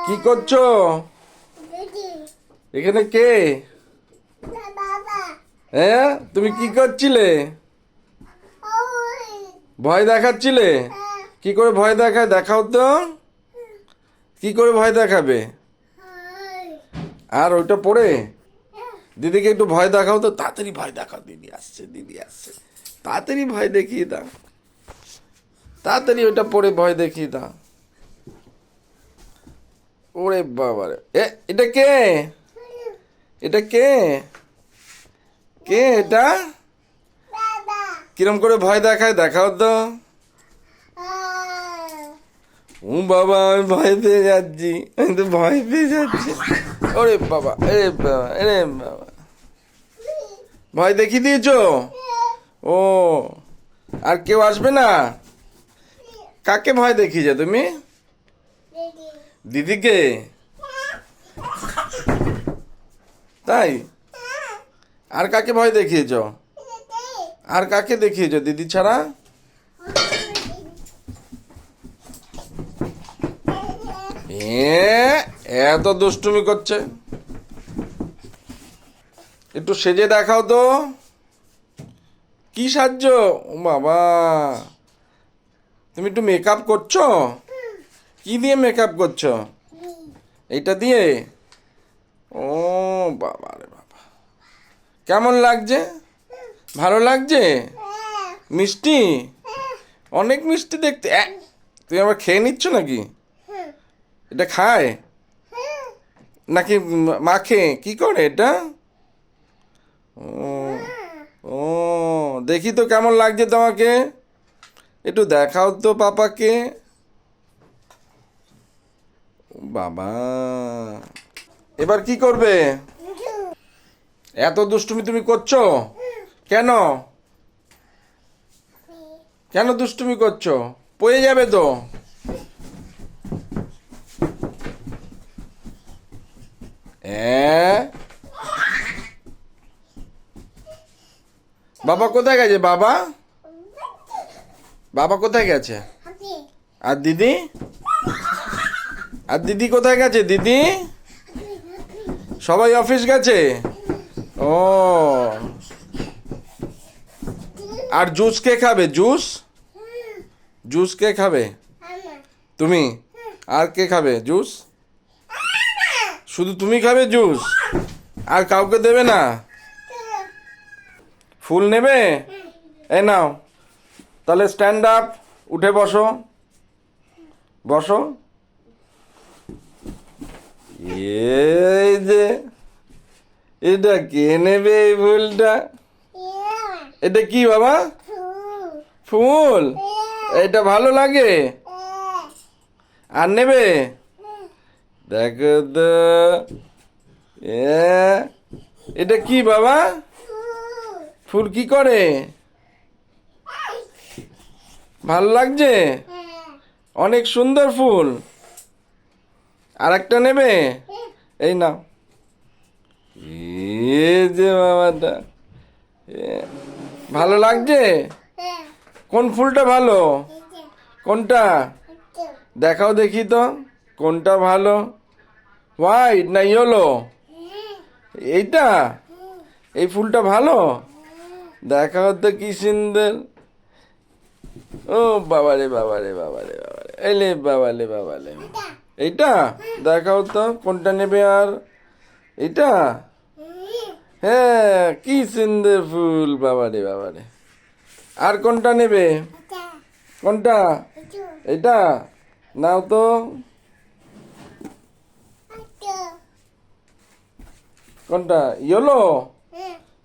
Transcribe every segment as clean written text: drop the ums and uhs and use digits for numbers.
কি করছো? এখানে কে? হ্যাঁ, তুমি কি করছিলে? ভয় দেখাচ্ছিলে? কি করে ভয় দেখায়, দেখাও তো। কি করে ভয় দেখাবে? আর ওইটা পড়ে দিদিকে একটু ভয় দেখাও তো, তাড়াতাড়ি ভয় দেখাও। দিদি আসছে, দিদি আসছে, তাড়াতাড়ি ভয় দেখিয়ে দাও। তাড়াতাড়ি ওইটা পড়ে ভয় দেখিয়ে দাও। ওরে বাবারে, এটা কে? এটা কে? কে এটা? কিরম করে ভয় দেখায়, দেখাও তো। ও বাবা, আমি ভয় পেয়ে যাচ্ছি, আমি তো ভয় পেয়ে যাচ্ছি। ওরে বাবা, এরে বাবা, এরে বাবা, ভয় দেখিয়ে দিয়েছো? ও, আর কেউ আসবে না? কাকে ভয় দেখিয়েছো তুমি? দিদিকে? তাই? আর কাকে ভয় দেখিয়েছো? আর কাকে দেখিয়েছো দিদি ছাড়া? এত দুষ্টুমি করছে। একটু সেজে দেখাও তো। কি সাজছ? ও বাবা, তুমি একটু মেকআপ করছো? কি দিয়ে মেকআপ করছো? এইটা দিয়ে? ও বাবা রে বাবা, কেমন লাগছে? ভালো লাগছে? মিষ্টি? অনেক মিষ্টি দেখতে। তুমি আবার খেয়ে নিচ্ছ নাকি? এটা খায় নাকি মাখে? কি করে এটা? ও, ও, দেখি তো কেমন লাগছে তোমাকে। একটু দেখাও তো পাপাকে। বাবা, এবার কি করবে? এত দুষ্টুমি তুমি করছো কেন? কেন দুষ্টুমি করছো? পড়ে যাবে তো। বাবা কোথায় গেছে? বাবা, বাবা কোথায় গেছে? আর দিদি? আর দিদি কোথায় গেছে? দিদি সবাই অফিস গেছে। ও, আর জুস কে খাবে? জুস? জুস কে খাবে? তুমি? আর কে খাবে জুস? শুধু তুমি খাবে জুস? আর কাউকে দেবে না? ফুল নেবে? এই নাও, তাহলে স্ট্যান্ড আপ, উঠে বসো। বসো। এই যে, এটা কে নেবে এই ফুলটা? এটা কি বাবা? ফুল? এটা ভালো লাগে? আর নেবে? দেখো তো, এটা কি বাবা? ফুল কি করে? ভালো লাগছে? অনেক সুন্দর ফুল। আর একটা নেবে? এই নাও। এই যে বাবাটা, ভালো লাগছে? কোন ফুলটা ভালো? কোনটা? দেখাও দেখি তো, কোনটা ভালো? হোয়াইট না ইয়েলো? এইটা? এই ফুলটা ভালো? দেখাও তো কি সুন্দর। ও বাবারে বাবারে বাবারে বাবারে, এলে বাবালে বাবালে। এইটা? দেখাও তো কোনটা নেবে। আর এইটা? হ্যাঁ, কি সুন্দর ফুল, বাবারে বাবারে। আর কোনটা নেবে? কোনটা? এইটা? নাও তো। কোনটা? ইয়েলো?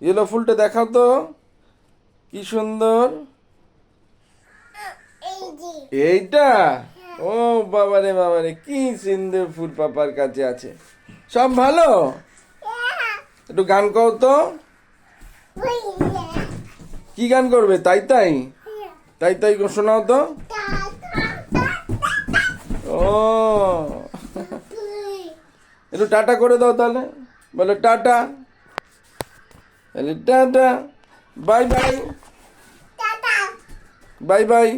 ইয়েলো ফুলটা দেখাও তো, কি সুন্দর। এইটা? ও বাবারে বাবারে, কি সুন্দর ফুল পাপার কাছে আছে। সব ভালো? একটু গান করো তো। কি গান করবে? তাই তাই? তাই তাই শোনাও তো। ও, একটু টাটা করে দাও তাহলে। বলো টাটা। তাহলে tata, bye bye, bye bye.